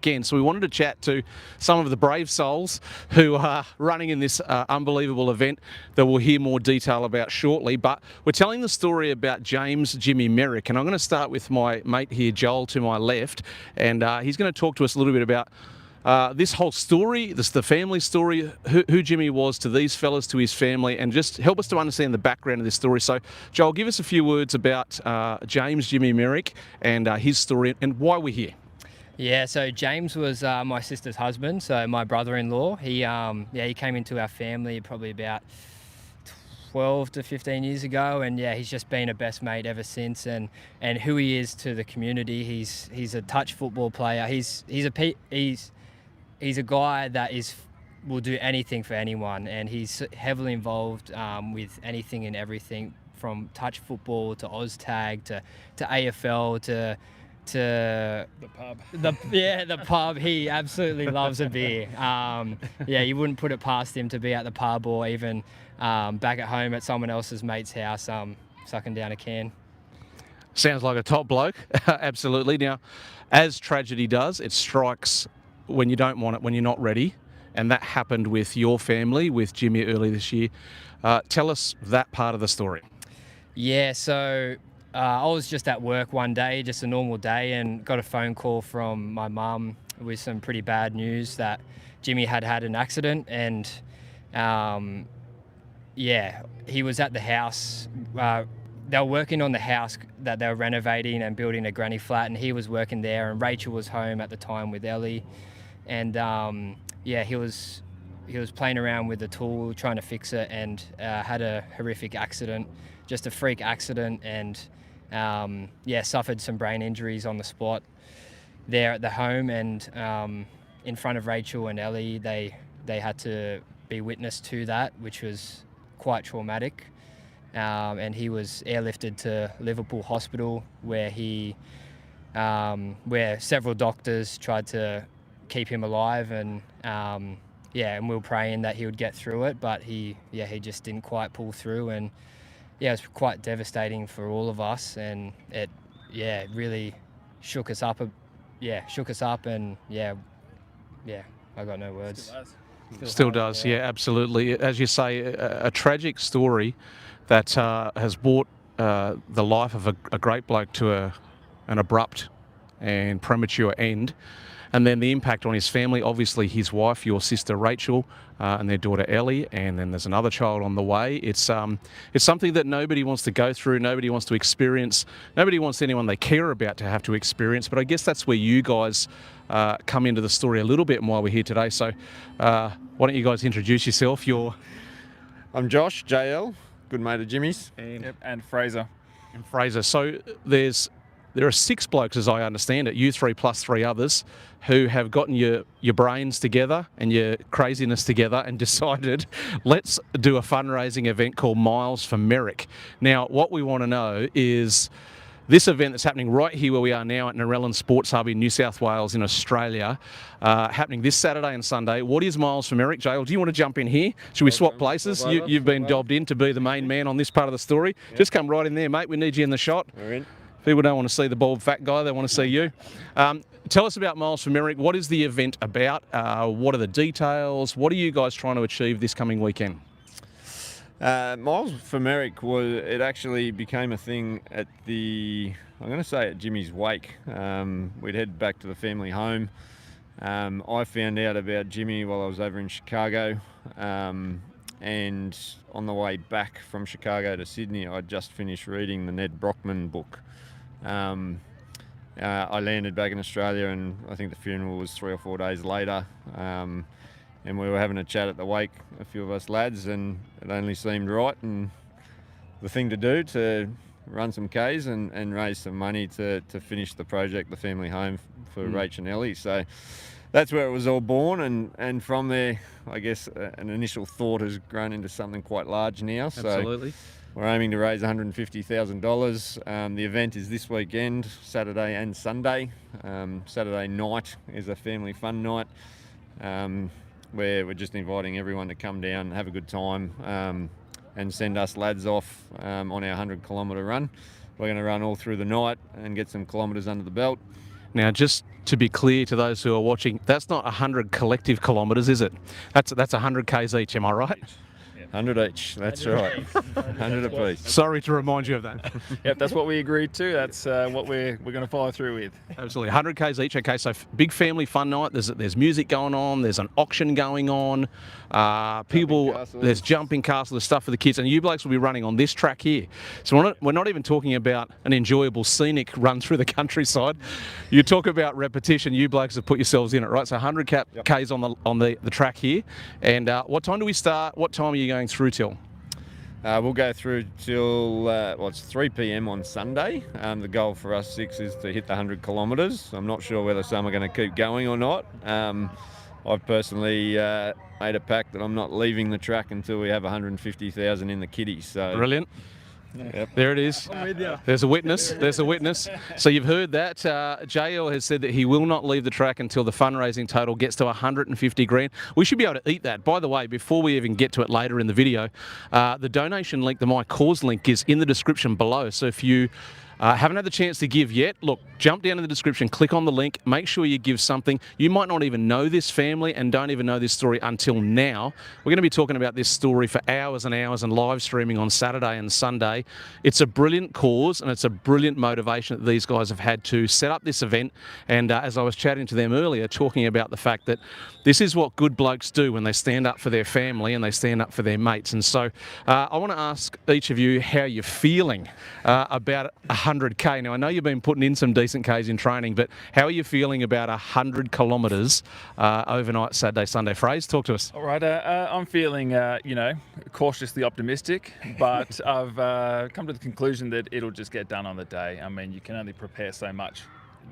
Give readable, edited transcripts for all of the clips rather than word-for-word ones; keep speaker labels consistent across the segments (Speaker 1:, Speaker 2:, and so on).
Speaker 1: weekend. So we wanted to chat to some of the brave souls who are running in this unbelievable event that we'll hear more detail about shortly. But we're telling the story about James Jimmy Merrick, and I'm going to start with my mate here, Joel, to my left, and he's going to talk to us a little bit about this whole story, the family story, who Jimmy was to these fellas, to his family, and just help us to understand the background of this story. So, Joel, give us a few words about James Jimmy Merrick and his story and why we're here.
Speaker 2: Yeah, so James was my sister's husband, so my brother-in-law. He came into our family probably about 12 to 15 years ago, and he's just been a best mate ever since. And who he is to the community, he's a touch football player. He's a guy that will do anything for anyone, and he's heavily involved with anything and everything, from touch football to OzTag to AFL to
Speaker 3: the pub.
Speaker 2: The pub. He absolutely loves a beer. You wouldn't put it past him to be at the pub or even back at home at someone else's mate's house sucking down a can.
Speaker 1: Sounds like a top bloke. Absolutely. Now, as tragedy does, it strikes when you don't want it, when you're not ready, and that happened with your family, with Jimmy early this year. Tell us that part of the story.
Speaker 2: Yeah, so I was just at work one day, just a normal day, and got a phone call from my mum with some pretty bad news that Jimmy had an accident, and he was at the house. They were working on the house that they were renovating and building a granny flat, and he was working there, and Rachel was home at the time with Ellie. And he was playing around with the tool, trying to fix it, and had a horrific accident, just a freak accident, and suffered some brain injuries on the spot there at the home. And in front of Rachel and Ellie, they had to be witness to that, which was quite traumatic. And he was airlifted to Liverpool Hospital, where where several doctors tried to keep him alive, and and we were praying that he would get through it, but he just didn't quite pull through. And it was quite devastating for all of us, and it really shook us up. And I got no words.
Speaker 1: Still does, absolutely. As you say, a tragic story that has brought the life of a great bloke to an abrupt and premature end. And then the impact on his family, obviously his wife, your sister Rachel, and their daughter Ellie, and then there's another child on the way. It's something that nobody wants to go through, nobody wants to experience, nobody wants anyone they care about to have to experience. But I guess that's where you guys come into the story a little bit and why we're here today. So why don't you guys introduce yourself?
Speaker 3: I'm Josh, JL, good mate of Jimmy's.
Speaker 4: And Fraser.
Speaker 1: And Fraser. So there are 6 blokes, as I understand it, you 3 plus 3 others, who have gotten your brains together and your craziness together and decided, let's do a fundraising event called Miles for Merrick. Now, what we want to know is this event that's happening right here where we are now at Narellan Sports Hub in New South Wales in Australia, happening this Saturday and Sunday. What is Miles for Merrick? Jael, do you want to jump in here? Should we swap places? You've been dobbed in to be the main man on this part of the story. Yep. Just come right in there, mate. We need you in the shot.
Speaker 3: We're in.
Speaker 1: People don't want to see the bald fat guy, they want to see you. Tell us about Miles for Merrick. What is the event about? What are the details? What are you guys trying to achieve this coming weekend?
Speaker 3: Miles for Merrick, it actually became a thing at at Jimmy's wake. We'd head back to the family home. I found out about Jimmy while I was over in Chicago. And on the way back from Chicago to Sydney, I'd just finished reading the Ned Brockman book. I landed back in Australia, and I think the funeral was 3 or 4 days later. And we were having a chat at the wake, a few of us lads, and it only seemed right and the thing to do to run some Ks and raise some money to finish the project, the family home for Rach and Ellie. So that's where it was all born, and from there, I guess an initial thought has grown into something quite large now.
Speaker 1: Absolutely.
Speaker 3: So we're aiming to raise $150,000. The event is this weekend, Saturday and Sunday. Saturday night is a family fun night, where we're just inviting everyone to come down, have a good time, and send us lads off on our 100-kilometre run. We're going to run all through the night and get some kilometres under the belt.
Speaker 1: Now, just to be clear to those who are watching, that's not 100 collective kilometres, is it? That's 100 k's each, am I right?
Speaker 3: 100 each, that's right. 100 apiece.
Speaker 1: Sorry to remind you of that.
Speaker 4: Yep, that's what we agreed to. That's what we're going to follow through with.
Speaker 1: Absolutely, 100 k's each. Okay, so big family fun night. There's music going on. There's an auction going on. There's jumping castles, there's stuff for the kids, and you blokes will be running on this track here. So we're not even talking about an enjoyable scenic run through the countryside. You talk about repetition. You blokes have put yourselves in it, right? So 100 k's on the track here. And what time do we start? What time are you going through till?
Speaker 3: We'll go through till, it's 3 p.m. on Sunday. The goal for us 6 is to hit the 100 kilometres. I'm not sure whether some are going to keep going or not. I've personally made a pact that I'm not leaving the track until we have 150,000 in the kitty. So
Speaker 1: brilliant.
Speaker 3: Yep.
Speaker 1: There it is. There's a witness. There's a witness. So you've heard that. JL has said that he will not leave the track until the fundraising total gets to 150 grand. We should be able to eat that. By the way, before we even get to it later in the video, the donation link, the My Cause link, is in the description below. So if you haven't had the chance to give yet, look, jump down in the description, click on the link, make sure you give something. You might not even know this family and don't even know this story until now. We're going to be talking about this story for hours and hours and live streaming on Saturday and Sunday. It's a brilliant cause and it's a brilliant motivation that these guys have had to set up this event. And as I was chatting to them earlier, talking about the fact that this is what good blokes do when they stand up for their family and they stand up for their mates. And so I want to ask each of you how you're feeling about 100k. Now, I know you've been putting in some decent k's in training, but how are you feeling about 100 kilometres overnight, Saturday, Sunday? Phrase, talk to us.
Speaker 4: All right, I'm feeling, cautiously optimistic, but I've come to the conclusion that it'll just get done on the day. I mean, you can only prepare so much.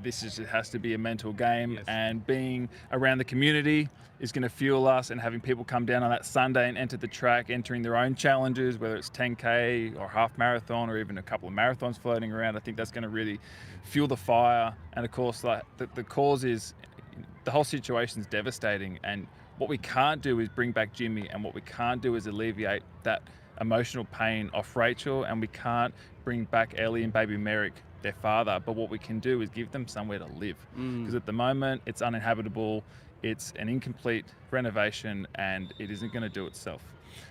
Speaker 4: It has to be a mental game, yes. And being around the community is going to fuel us, and having people come down on that Sunday and enter the track, entering their own challenges, whether it's 10k or half marathon or even a couple of marathons floating around. I think that's going to really fuel the fire. And of course, the cause is, the whole situation is devastating, and what we can't do is bring back Jimmy, and what we can't do is alleviate that emotional pain off Rachel, and we can't bring back Ellie and baby Merrick, their father. But what we can do is give them somewhere to live, because at the moment it's uninhabitable, it's an incomplete renovation, and it isn't going to do itself.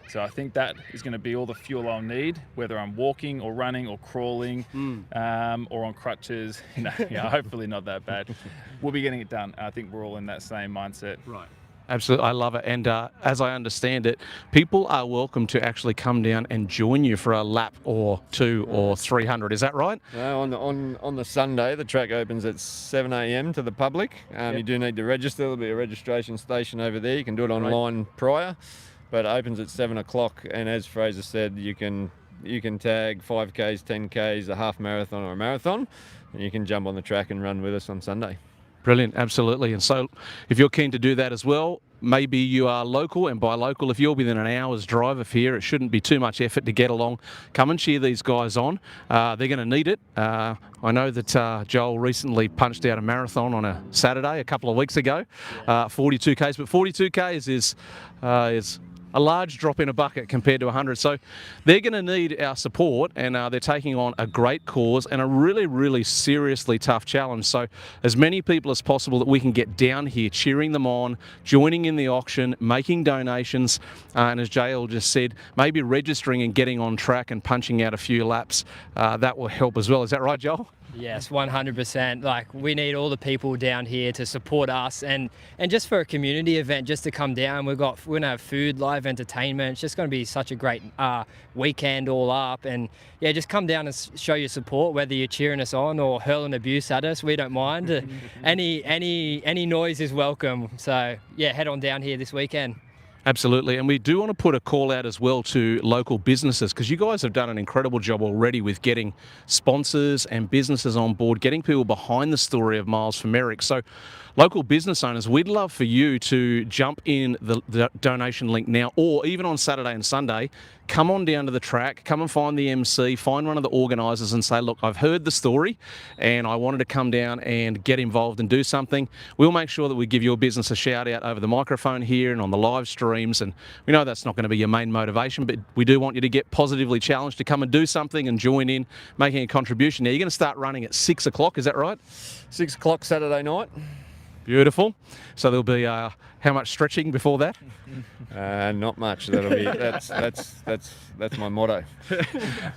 Speaker 4: So I think that is going to be all the fuel I'll need, whether I'm walking or running or crawling, or on crutches. Hopefully not that bad. We'll be getting it done. I think we're all in that same mindset.
Speaker 1: Right. Absolutely, I love it. And as I understand it, people are welcome to actually come down and join you for a lap or 2 or 300. Is that right?
Speaker 3: No, on the Sunday, the track opens at 7 a.m. to the public.
Speaker 1: Yep.
Speaker 3: You do need to register. There'll be a registration station over there. You can do it online prior, but it opens at 7 o'clock. And as Fraser said, you can tag 5Ks, 10Ks, a half marathon or a marathon, and you can jump on the track and run with us on Sunday.
Speaker 1: Brilliant, absolutely. And so if you're keen to do that as well, maybe you are local, and by local, if you're within an hour's drive of here, it shouldn't be too much effort to get along. Come and cheer these guys on. They're going to need it. I know that Joel recently punched out a marathon on a Saturday a couple of weeks ago, 42Ks, but 42Ks is a large drop in a bucket compared to 100. So they're going to need our support, and they're taking on a great cause and a really, really seriously tough challenge. So as many people as possible that we can get down here, cheering them on, joining in the auction, making donations, and as JL just said, maybe registering and getting on track and punching out a few laps. That will help as well. Is that right, Joel?
Speaker 2: Yes, 100%. Like, we need all the people down here to support us, and just for a community event, just to come down. We're going to have food, live entertainment. It's just going to be such a great weekend all up. And yeah, just come down and show your support, whether you're cheering us on or hurling abuse at us. We don't mind. Any noise is welcome. So yeah, head on down here this weekend.
Speaker 1: Absolutely, and we do want to put a call out as well to local businesses, because you guys have done an incredible job already with getting sponsors and businesses on board, getting people behind the story of Miles for Merrick. So local business owners, we'd love for you to jump in the donation link now, or even on Saturday and Sunday, come on down to the track, come and find the MC, find one of the organisers and say, look, I've heard the story and I wanted to come down and get involved and do something. We'll make sure that we give your business a shout out over the microphone here and on the live streams. And we know that's not going to be your main motivation, but we do want you to get positively challenged to come and do something and join in making a contribution. Now, you're going to start running at 6 o'clock, is that right?
Speaker 3: 6 o'clock Saturday night.
Speaker 1: Beautiful. So there'll be how much stretching before that?
Speaker 3: Not much. That's my motto.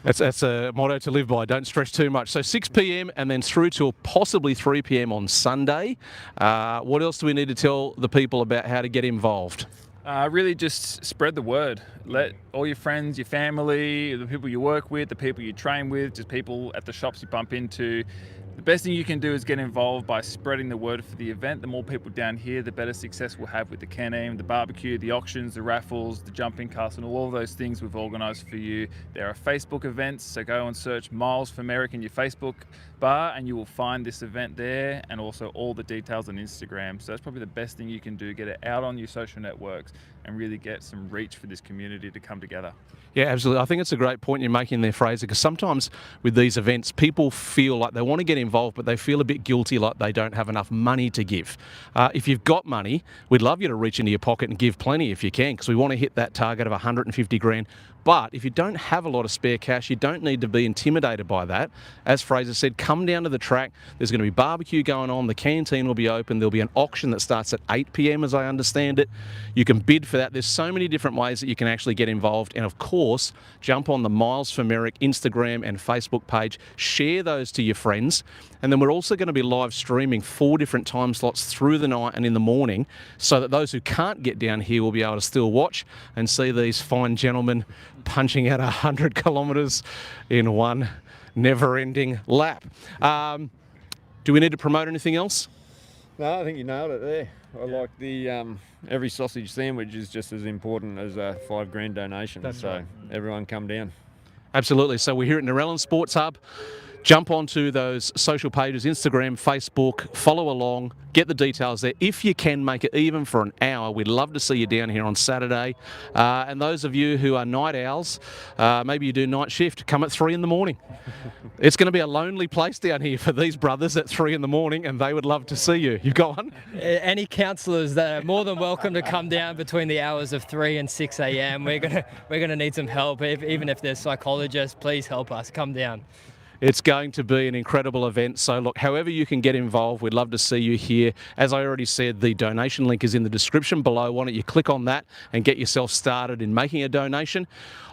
Speaker 1: That's a motto to live by. Don't stretch too much. So 6 p.m. and then through till possibly 3 p.m. on Sunday. What else do we need to tell the people about how to get involved?
Speaker 4: Really just spread the word. Let all your friends, your family, the people you work with, the people you train with, just people at the shops you bump into. The best thing you can do is get involved by spreading the word for the event. The more people down here, the better success we'll have with the can-aim, the barbecue, the auctions, the raffles, the jumping castle, and all of those things we've organised for you. There are Facebook events, so go and search Miles for Merrick in your Facebook bar and you will find this event there, and also all the details on Instagram. So that's probably the best thing you can do, get it out on your social networks and really get some reach for this community to come together.
Speaker 1: Yeah, absolutely. I think it's a great point you're making there, Fraser, because sometimes with these events, people feel like they want to get involved, but they feel a bit guilty, like they don't have enough money to give. If you've got money, we'd love you to reach into your pocket and give plenty if you can, because we want to hit that target of 150 grand. But if you don't have a lot of spare cash, you don't need to be intimidated by that. As Fraser said, come down to the track. There's going to be barbecue going on. The canteen will be open. There'll be an auction that starts at 8 p.m, as I understand it. You can bid for that. There's so many different ways that you can actually get involved. And of course, jump on the Miles for Merrick Instagram and Facebook page. Share those to your friends. And then we're also going to be live streaming 4 different time slots through the night and in the morning, so that those who can't get down here will be able to still watch and see these fine gentlemen punching out 100 kilometres in one never-ending lap. Do we need to promote anything else?
Speaker 3: No, I think you nailed it there. I like the every sausage sandwich is just as important as a $5 grand donation.
Speaker 1: That's
Speaker 3: so
Speaker 1: right.
Speaker 3: Everyone come down.
Speaker 1: Absolutely. So we're here at Narellan Sports Hub. Jump onto those social pages, Instagram, Facebook, follow along, get the details there. If you can make it even for an hour, we'd love to see you down here on Saturday. And those of you who are night owls, maybe you do night shift, come at 3 in the morning. It's going to be a lonely place down here for these brothers at 3 in the morning, and they would love to see you. You got one?
Speaker 2: Any counsellors that are more than welcome to come down between the hours of 3 and 6 a.m. We're gonna need some help. Even if there's psychologists, please help us. Come down.
Speaker 1: It's going to be an incredible event. So look, however you can get involved, we'd love to see you here. As I already said, the donation link is in the description below. Why don't you click on that and get yourself started in making a donation.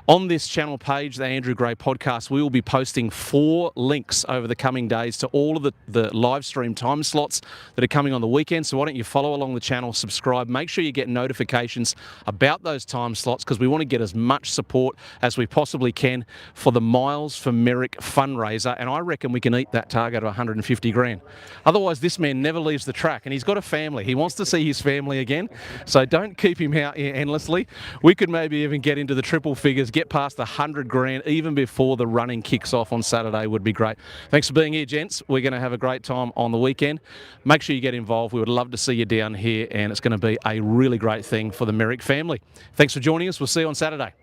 Speaker 1: On this channel page, the Andrew Gray podcast, we will be posting 4 links over the coming days to all of the live stream time slots that are coming on the weekend. So why don't you follow along the channel, subscribe, make sure you get notifications about those time slots, because we want to get as much support as we possibly can for the Miles for Merrick fundraiser. And I reckon we can eat that target of 150 grand. Otherwise, this man never leaves the track, and he's got a family. He wants to see his family again. So don't keep him out endlessly. We could maybe even get into the triple figures, get past the 100 grand even before the running kicks off on Saturday would be great. Thanks for being here, gents. We're going to have a great time on the weekend. Make sure you get involved. We would love to see you down here, and it's going to be a really great thing for the Merrick family. Thanks for joining us. We'll see you on Saturday.